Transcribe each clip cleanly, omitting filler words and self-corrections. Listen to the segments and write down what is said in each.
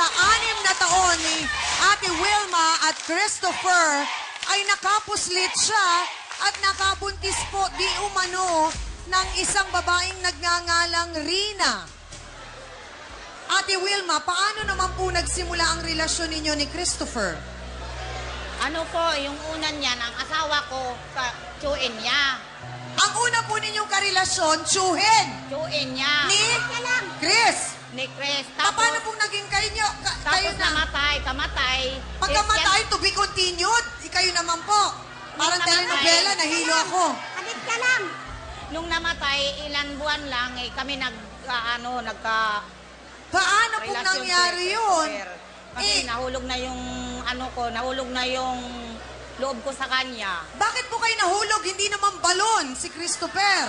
anim na taon ni Ate Wilma at Christopher ay nakapuslit siya at nakabuntis po di umano ng isang babaeng nagngangalang Rina. Ate Wilma, paano naman po nagsimula ang relasyon ninyo ni Christopher? Ano po, yung una niya, ang asawa ko, tsuin niya. Ang una po ninyong karelasyon, tsuhin. Tsuin niya. Ni Chris. Ni Chris. Paano pong naging kayo Tapos na? kamatay. Pagkamatay, to be continued. Kayo naman po. Parang Nung namatay. telenovela, nahilo ako. Alit ka lang. Nung namatay, ilan buwan lang, kami Paano pong relasyon nangyari ko, yun? Kasi nahulog na yung nahulog na yung loob ko sa kanya. Bakit po kayo nahulog? Hindi naman balon si Christopher.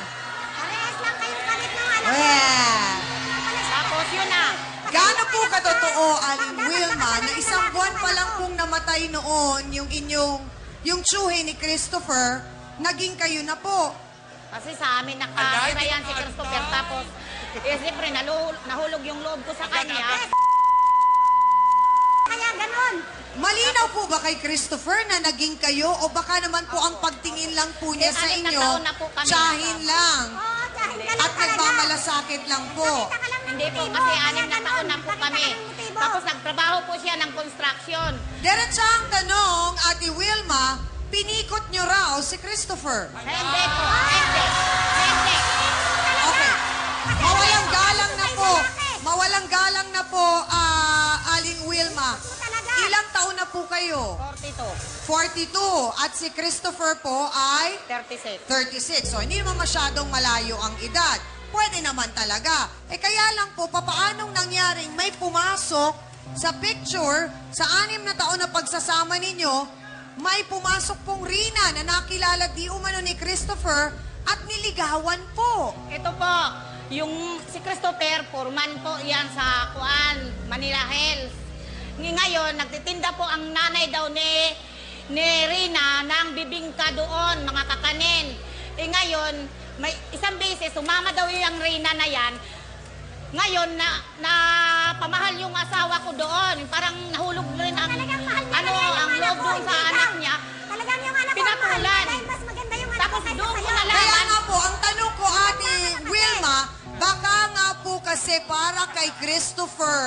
Parehas lang kayong kalit ng anak. Well, Tapos yun na. gaano po katotoo, Aling Wilma, na isang buwan pa lang pong namatay noon yung tsuhe ni Christopher, naging kayo na po. Kasi sa amin nakatira yan si Christopher. Tapos, siyempre nahulog yung loob ko sa kanya. Kaya ganun. Malinaw po ba kay Christopher na naging kayo o baka naman po ang pagtingin lang po niya sa anim na inyo, taon na po kami tsahin lang Oo, dahil ka lang at talaga. nagmamalasakit lang po. Kita ka lang ng Hindi po, motibo. kasi Kaya 6 na taon na po ganun. kami. Nakita ka ng motibo. Tapos nagtrabaho po siya ng construction. Diretsang tanong, Ate Wilma, pinikot niyo raw si Christopher. Hindi po, hindi. Okay. Mawalang galang na po. Mawalang galang na po, Aling Wilma. Talaga. Ilang taon na po kayo? 42, 42. At si Christopher po ay 36. 36. So, hindi naman masyadong malayo ang edad. Pwede naman talaga. Kaya lang po, papaanong nangyaring may pumasok sa picture, sa 6 na taon na pagsasama ninyo, may pumasok pong Rina na nakilala di umano ni Christopher at niligawan po. Ito po, yung si Christopher, foreman po yan sa Manila Hills. Ngayon, nagtitinda po ang nanay daw ni Rina ng bibingka doon, mga kakanin. Ngayon, may isang beses, sumama daw yung Rina na yan. Ngayon, na pamahal yung asawa ko doon. Parang nahulog rin ang, Talagang mahal niya na yan yung ang anak loob ko, doon sa hindi anak ikaw. niya. Talagang yung anak ko, Pinatulan. mahal niya dahil mas maganda yung anak Tapos ko kaysa doon ko sa'yo. nalaman. Kaya nga po, ang tanong ko, Ate Wilma, baka nga po kasi para kay Christopher,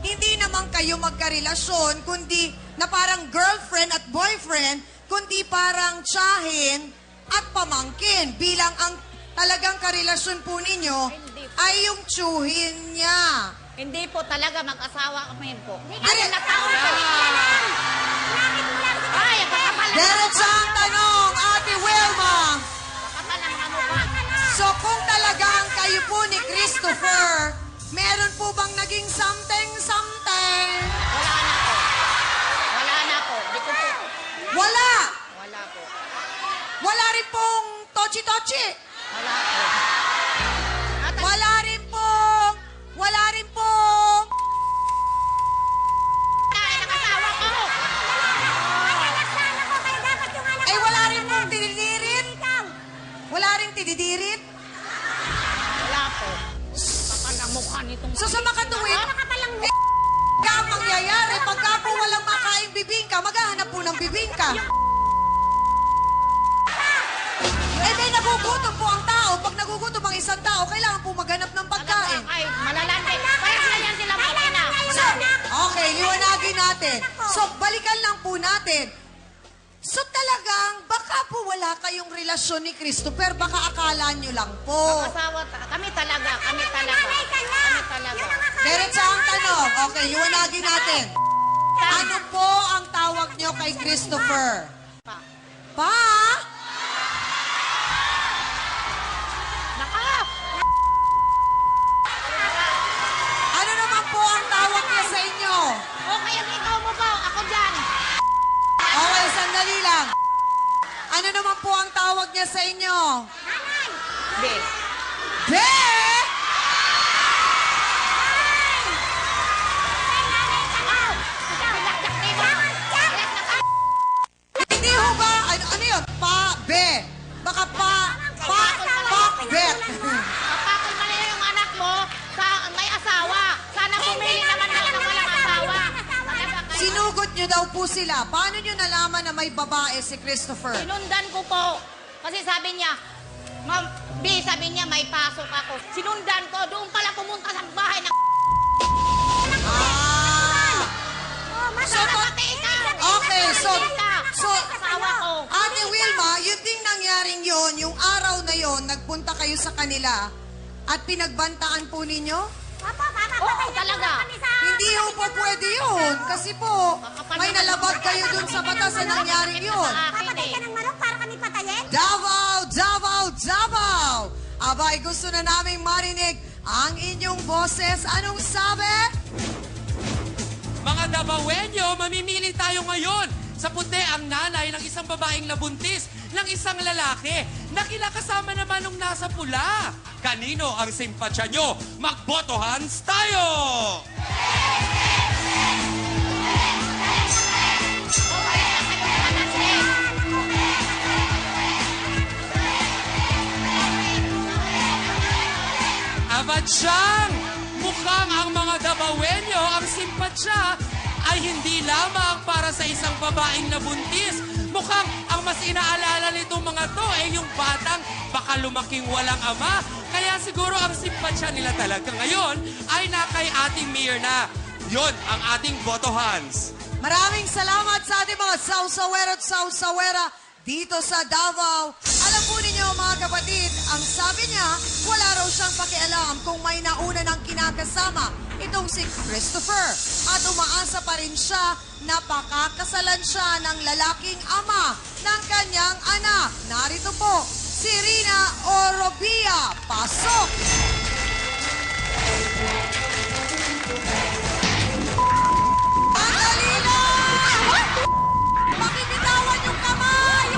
hindi naman kayo magkarelasyon, kundi na parang girlfriend at boyfriend, kundi parang tsahin at pamangkin. Bilang ang talagang karelasyon po ninyo Hindi po. ay yung tsuhin niya. Hindi po talaga mag-asawa kami po. Dire- na taon na. Bakit mo lang si Ay, ang kakapal na Diretso ang tanong, Ate Wilma. kakapal na mga mukha. So kung talagang kayo po ni Christopher, meron po bang naging something? Wala na po. Wala na po. Di ko po. Wala! Wala po. Wala rin pong tochi-tochi! Wala po. Wala rin pong... Ay, nakasawa ko. anak sa anak ko, kaya dapat yung anak ko. Wala rin pong tinidirit? Ikaw. Wala rin tinidirit? Wala po. Kapal na mukha nitong... So sa makatuwid, Nakapalang ka ang mangyayari, pagka po walang makaing bibingka, maghahanap po ng bibingka. May nagugutom po ang tao. Pag nagugutom ang isang tao, kailangan po maghanap ng pagkain. Ay, malalandi. Parang na yan sila mga ina. So, okay, liwanagin natin. So, balikan lang po natin. So, talagang, baka po wala kayong relasyon ni Christopher. Baka akala nyo lang po. Asawa, kami talaga. Kami talaga. nanay ka na. Kami talaga. Yun ang akala Diretso ang tanong. Okay, liwanagin natin. Ano po ang tawag nyo kay Christopher? Pa. Pa? Naka! Ano naman po ang tawag niya sa inyo? Okay, ang ikaw mo ba? Ako dyan. Okay, sandali lang. Ano naman po ang tawag niya sa inyo? Be. Be! Hindi ho ba? Ano yun? Pa, be. Baka pa, bet. Kapakol mali yung anak mo sa may asawa. Sana pumili naman ng walang asawa. Sinagot nyo daw po sila. Paano nyo nalaman na may babae si Christopher? Sinundan ko po. Kasi sabi niya, Ma'am B, sabi niya, may pasok ako. Sinundan ko, doon pala pumunta sa bahay ng Ah! Oh, So, pati ikaw. Okay, so, Asawa ko. Ate Wilma, yung ding nangyaring yon, yung araw na yon, nagpunta kayo sa kanila at pinagbantaan po ninyo? Opo, papapatay Oo, na talaga. po kami sa... Hindi ho po pwede yun. Kasi po, may nalabag kayo dun sa batas na nangyaring yun. Papatay ka ng manok para kami patayin? Davao, Davao, Davao! Abay, gusto na naming marinig ang inyong boses. Anong sabi? Mga Davaoenyo, mamimili tayo ngayon. Sa puti ang nanay ng isang babaeng nabuntis ng isang lalaki na kinakasama naman nung nasa pula. Kanino ang simpatsya nyo? Magbotohans tayo! Abatsyang! Mukhang ang mga Davaoenyo ang simpatsya ay hindi lamang para sa isang babaeng nabuntis. Mukhang ang mas inaalala nitong mga to ay yung batang baka lumaking walang ama. Kaya siguro ang simpatsya nila talaga ngayon ay na kay ating mayor na. Yon ang ating botohans. Maraming salamat sa ating mga sausawera at sausawera dito sa Davao. Alam po ninyo mga kapatid, ang sabi niya, wala raw siyang pakialam kung may nauna ng kinakasama itong si Christopher. At umaasa pa rin siya na pakakasalan siya ng lalaking ama ng kanyang anak. Narito po, si Rina Orobia. Pasok! Ang dali lang! Pakibitawan yung kamay!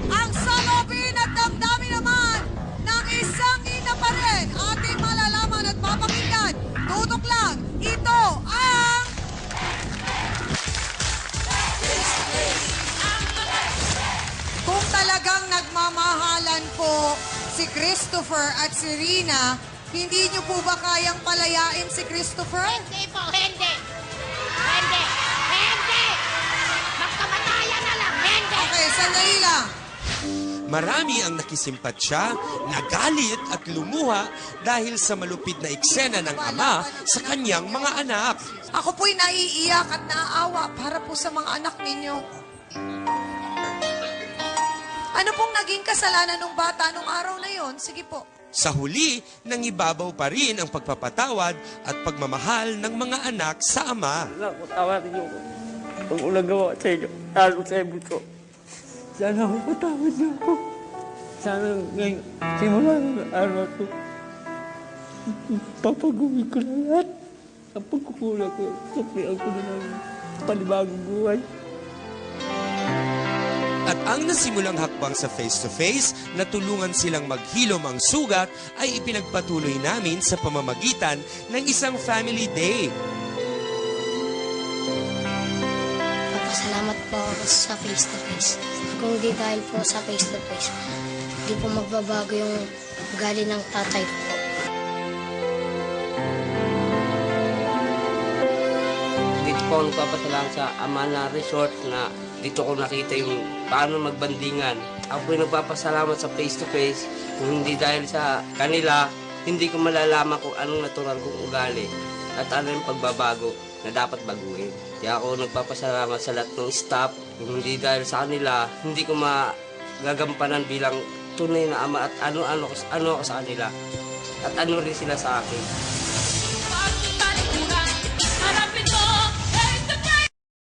Ang salobin at damdamin naman ng isang ina pa rin ating malalaman at papakinggan. Tutok lang, ito ang... Kung talagang nagmamahalan po si Christopher at si Rina, hindi niyo po ba kayang palayain si Christopher? Hindi po, hindi. Hindi. Hindi. Magkamatayan na lang. Hindi. Okay, sandali lang. Marami ang nakisimpatsya, nagalit at lumuha dahil sa malupit na eksena ng ama sa kanyang mga anak. Ako po'y naiiyak at naaawa para po sa mga anak ninyo. Ano pong naging kasalanan ng bata nung araw na yon? Sige po. Sa huli, nangibabaw pa rin ang pagpapatawad at pagmamahal ng mga anak sa ama. Anak, patawarin niyo ako. Pag ulang gawa sa inyo, lalo sa ibuto. Sana ako patawad niyo ako. Sana ngayon, simula ng araw ito, papagawin ko na lahat. Ang pagkukulang ko, suplihan ko na ng panibagong buhay. At ang nasimulang hakbang sa face-to-face na tulungan silang maghilom ang sugat ay ipinagpatuloy namin sa pamamagitan ng isang family day. Salamat po ako sa face-to-face. Kung di dahil po sa face-to-face, di po magbabago yung ugali ng tatay ko po. Dito po ako nagpapasalamat sa Amana Resort na dito ko nakita yung paano magbandingan. Ako po yung nagpapasalamat sa face-to-face. Kung hindi dahil sa kanila, hindi ko malalaman kung anong natural kong ugali at ano yung pagbabago na dapat baguhin. Kaya ako nagpapasalamat sa lahat ng staff. Kung hindi dahil sa kanila, hindi ko magagampanan bilang tunay na ama at ano ako sa kanila. At ano rin sila sa akin.